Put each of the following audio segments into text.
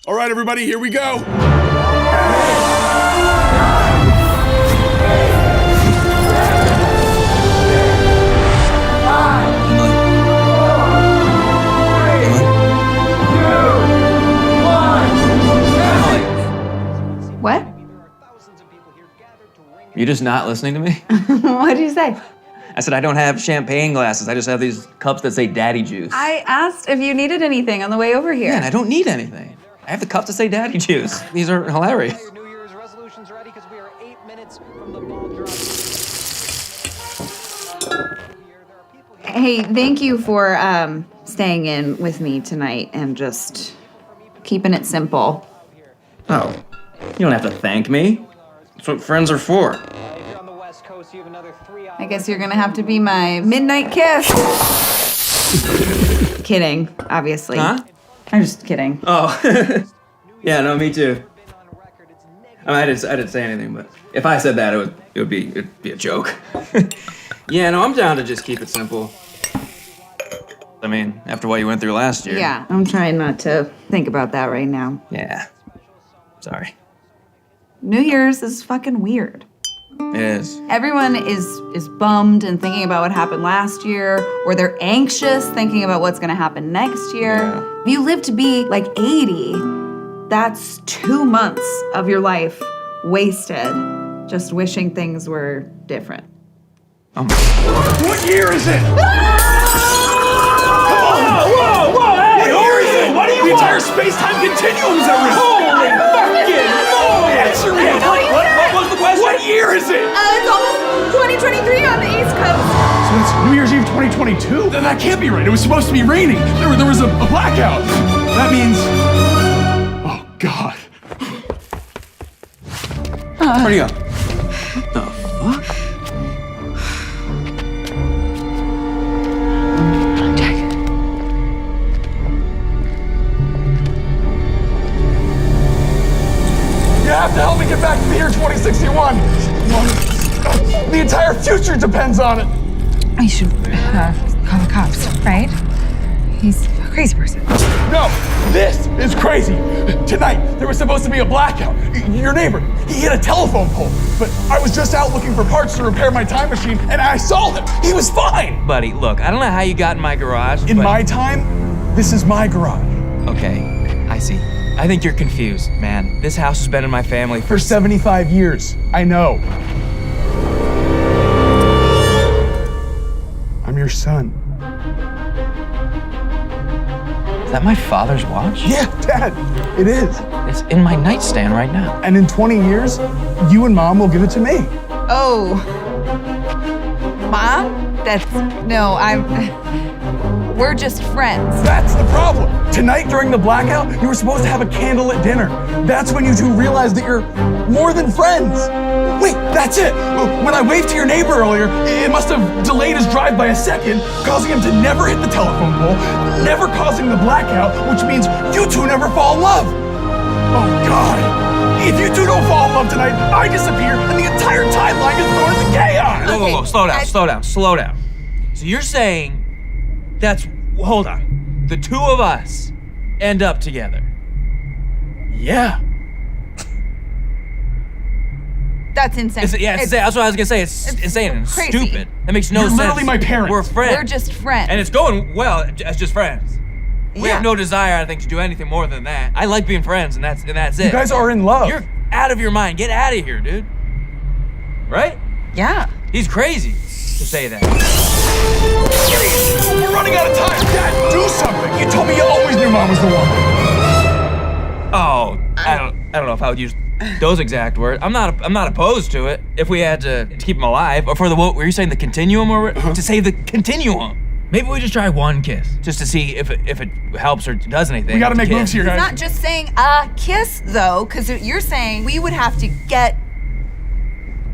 All right, everybody, here we go. What? You're just not listening to me? What did you say? I said I don't have champagne glasses. I just have these cups that say daddy juice. I asked if you needed anything on the way over here. Yeah, and I don't need anything. I have the cups that say daddy juice. These are hilarious. Your New Year's resolutions ready because we are 8 minutes from the ball drop. Hey, thank you for staying in with me tonight and just keeping it simple. Oh, you don't have to thank me. That's what friends are for. If you're on the West Coast, you have another 3 hours. I guess you're gonna have to be my midnight kiss. Kidding, obviously. Huh? I'm just kidding. Oh, yeah, no, me too. I mean, I didn't say anything, but if I said that, it'd be a joke. Yeah, no, I'm down to just keep it simple. I mean, after what you went through last year. Yeah, I'm trying not to think about that right now. Yeah. Sorry. New Year's is fucking weird. It is. Everyone is bummed and thinking about what happened last year, or they're anxious thinking about what's gonna happen next year. Yeah. If you live to be like 80, that's 2 months of your life wasted just wishing things were different. Oh my God. What year is it? Whoa, hey! What year is it? What do you The want? entire space-time continuum's at risk. Holy fucking moly! Answer me. What was the question? What year is it? It's almost 2023 on the East Coast. So it's New Year's Eve 2022? That can't be right. It was supposed to be raining. There was a blackout. That means... Oh, God. Where'd you go? The fuck? You have to help me get back to the year 2061. The entire future depends on it. I should call the cops, right? He's a crazy person. No, this is crazy. Tonight, there was supposed to be a blackout. Your neighbor, he hit a telephone pole. But I was just out looking for parts to repair my time machine, and I saw him. He was fine. Buddy, look, I don't know how you got in my garage, In but... my time, this is my garage. Okay, I see. I think you're confused, man. This house has been in my family For 75 years, I know. I'm your son. Is that my father's watch? Yeah, Dad, it is. It's in my nightstand right now. And in 20 years, you and Mom will give it to me. Oh. Mom? We're just friends. That's the problem. Tonight during the blackout, you were supposed to have a candlelit dinner. That's when you two realized that you're more than friends. Wait, that's it. When I waved to your neighbor earlier, it must have delayed his drive by a second, causing him to never hit the telephone pole, never causing the blackout, which means you two never fall in love. Oh, God. If you two don't fall in love tonight, I disappear, and the entire timeline is thrown into chaos. Whoa, slow down. So you're saying hold on, the two of us end up together? Yeah. That's insane. That's what I was gonna say. It's insane and crazy. stupid. That makes no You're sense. literally my parents. We're friends. We're just friends. And it's going well as just friends. We have no desire, I think, to do anything more than that. I like being friends, and that's it. You guys are in love. You're out of your mind. Get out of here, dude. Right? Yeah. He's crazy to say that. We're running out of time. Dad, do something. You told me you always knew Mom was the one. Oh, I don't know if I would use those exact words. I'm not opposed to it if we had to keep him alive. Or for the, what were you saying, the continuum, or to save the continuum? Maybe we just try one kiss, just to see if it helps or does anything. We gotta make moves here, guys. It's not just saying kiss though, because you're saying we would have to get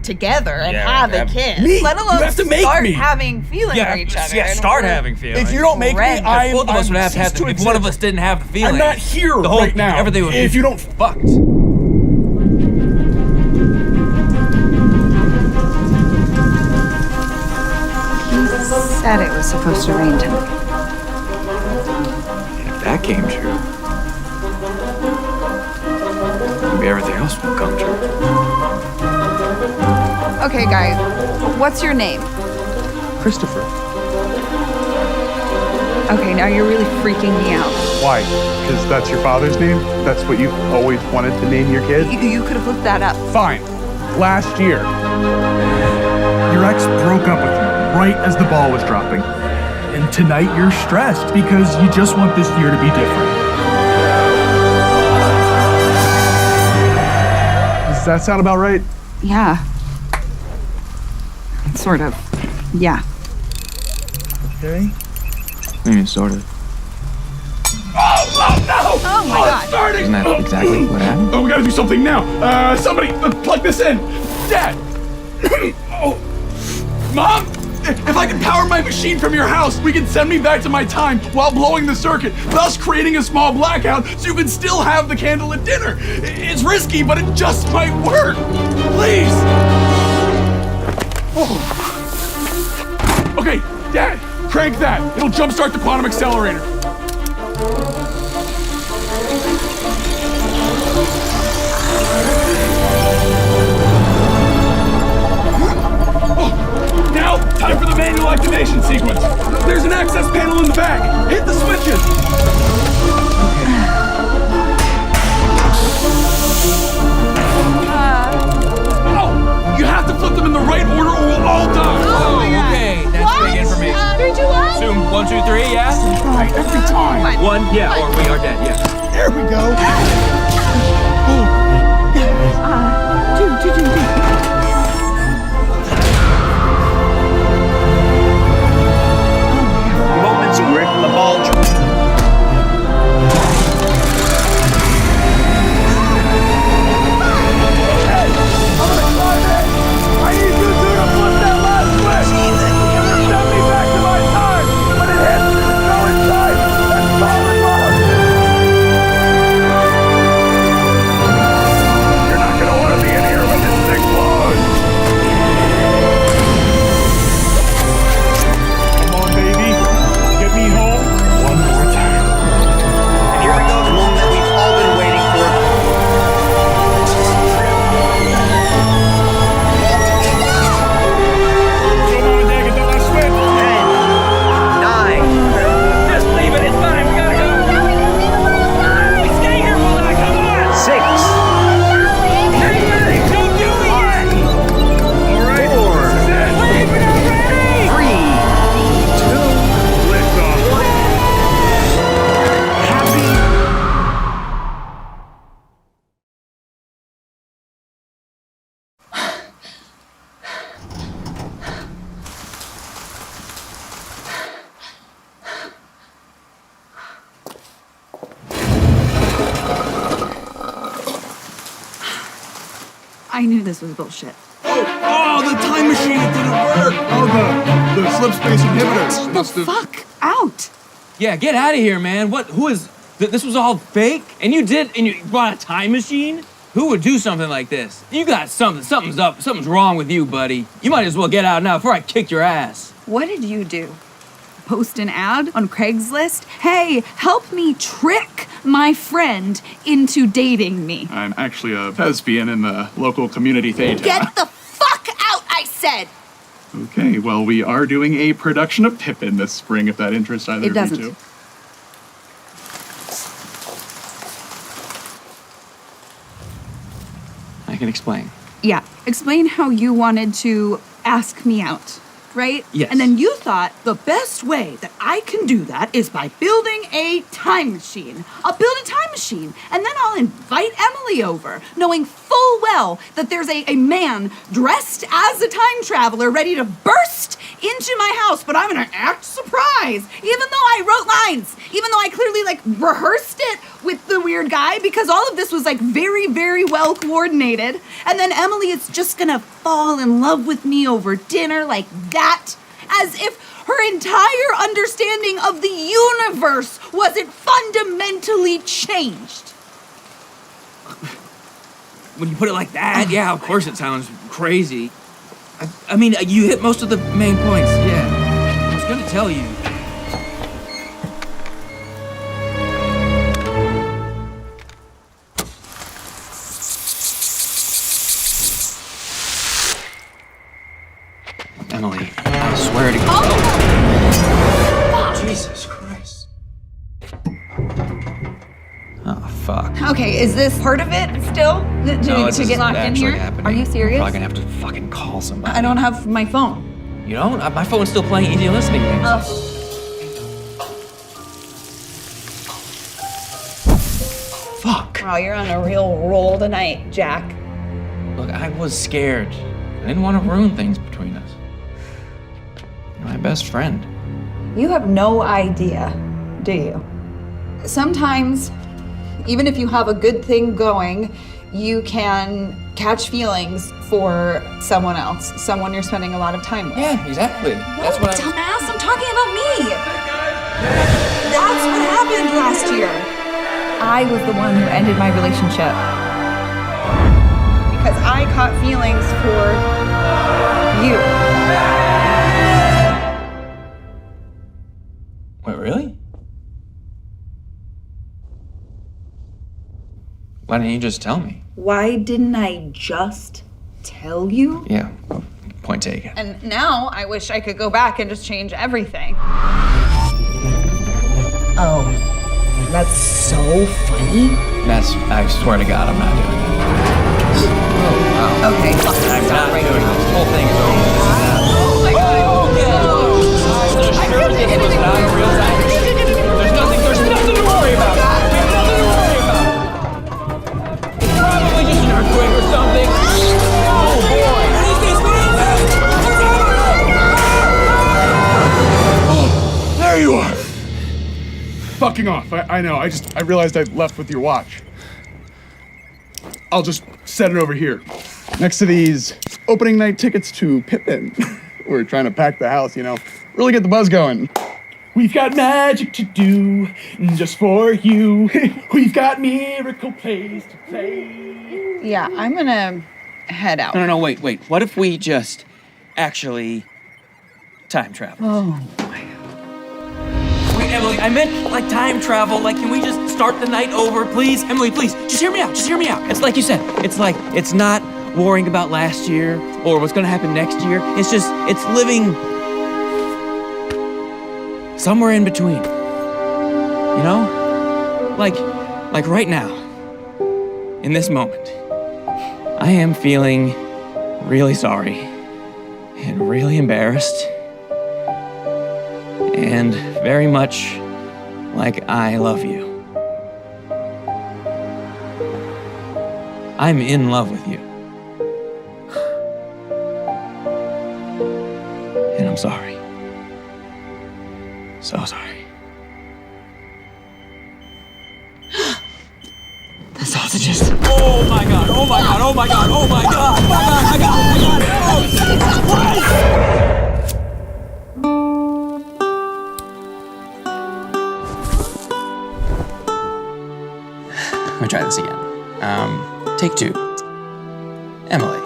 together and have a kiss. Me? Let alone You have to make start me. having feelings for each other. Yeah, and start we're- having feelings. If you don't make me, Red. I'm both of us would have to have cease the, to if one of exist. us didn't have the feelings. I'm not here the whole, right now. Everything would be if you don't fucked. He said it was supposed to rain tonight. If that came true. promise will come true. Okay, guys, what's your name? Christopher. Okay, now you're really freaking me out. Why? Because that's your father's name? That's what you've always wanted to name your kid? You could have looked that up. Fine. Last year. Your ex broke up with you right as the ball was dropping. And tonight you're stressed because you just want this year to be different. Does that sound about right? Yeah. Sort of. Yeah. Okay. I mean, sort of. Oh my god. Starting! Isn't that exactly what happened? Oh, we gotta do something now. Somebody, plug this in. Dad! Oh. Mom! If I can power my machine from your house, we can send me back to my time while blowing the circuit, thus creating a small blackout so you can still have the candlelit dinner. It's risky, but it just might work. Please! Oh. Okay, Dad, crank that. It'll jumpstart the quantum accelerator. Now, time for the manual activation sequence. There's an access panel in the back. Hit the switches. Oh, you have to flip them in the right order or we'll all die. Oh, okay. That's big information. 3, 2, 1. Assume 1, 2, 3, yeah? Right, every time. 1, yeah, or we are dead, yeah. There we go. 2. Moments where the ball I need you two to flip that last switch. It'll send me back to my time. When it hits, go inside. That's solid love. You're not gonna want to be in here when this thing blows. Come on, baby. Get me home one more time. And here we go, the moment that we've all been waiting for. Come on, Dad, get that last switch. 10, 9, Just leave it. It's fine. We gotta go. Stay here, will I? Come on. 6, Don't do it yet. All right. 4, Leave it already. 3, 2, Lift off. happy. I knew this was bullshit. Oh, the time machine, it didn't work. Oh, the slip space inhibitors. The fuck out. Yeah, get out of here, man. Who is, this was all fake? And you brought a time machine? Who would do something like this? You got something's up, something's wrong with you, buddy. You might as well get out now before I kick your ass. What did you do? Post an ad on Craigslist? Hey, help me trick my friend into dating me. I'm actually a thespian in the local community theater. Get the fuck out, I said! Okay, well, we are doing a production of Pippin this spring, if that interests either It of doesn't. you two. I can explain. Yeah, explain how you wanted to ask me out, right? Yes. And then you thought the best way that I can do that is by building a time machine. I'll build a time machine, and then I'll invite Emily over, knowing full well that there's a man dressed as a time traveler ready to burst into my house, but I'm gonna act surprised, even though I wrote lines, even though I clearly rehearsed it with the weird guy, because all of this was very, very well coordinated. And then Emily is just gonna fall in love with me over dinner like that, as if her entire understanding of the universe wasn't fundamentally changed. When you put it like that, yeah, of course it sounds crazy. I mean, you hit most of the main points, yeah. I was gonna tell you. fuck. Okay, is this part of it still? To get locked in here? Happening. Are you serious? I'm probably gonna have to fucking call somebody. I don't have my phone. You don't? My phone's still playing easy listening things. Fuck. Wow, you're on a real roll tonight, Jack. Look, I was scared. I didn't want to ruin things between us. You're my best friend. You have no idea, do you? Sometimes, even if you have a good thing going, you can catch feelings for someone else, someone you're spending a lot of time with. Yeah, exactly. That's what I... Dumbass, I'm talking about me. That's what happened last year. I was the one who ended my relationship. Because I caught feelings for you. Wait, really? Why didn't you just tell me? Why didn't I just tell you? Yeah, well, point taken. And now I wish I could go back and just change everything. Oh, that's so funny. I swear to God, I'm not doing it. Oh, wow. Okay, I'm not doing it. This whole thing is over. Oh my God. There's not a real time. There's nothing to worry about. We have nothing to worry about. It's probably just an earthquake or something. Oh boy. There you are. Fucking off. I know. I realized I left with your watch. I'll just set it over here. Next to these opening night tickets to Pippin. We're trying to pack the house, you know. Really get the buzz going. We've got magic to do just for you. We've got miracle plays to play. Yeah, I'm gonna head out. No, wait. What if we just actually time travel? Oh my God. Wait, Emily, I meant like time travel. Like, can we just start the night over, please? Emily, please, just hear me out. It's like you said. It's like, it's not worrying about last year or what's gonna happen next year. It's living somewhere in between. You know? Like right now, in this moment, I am feeling really sorry and really embarrassed and very much like I love you. I'm in love with you. And I'm sorry. So sorry. The sausages. Oh my God. I got it. Oh, Jesus Christ! Let me try this again. Take two. Emily,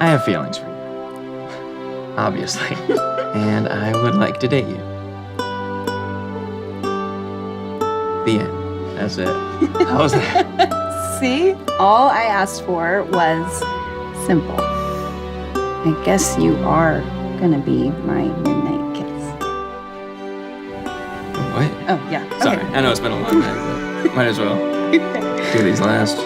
I have feelings for you, obviously, and I would like to date you. The end. That's it. How was that? See? All I asked for was simple. I guess you are gonna be my midnight kiss. What? Oh, yeah. Sorry, Okay. I know it's been a long night, but might as well do these last.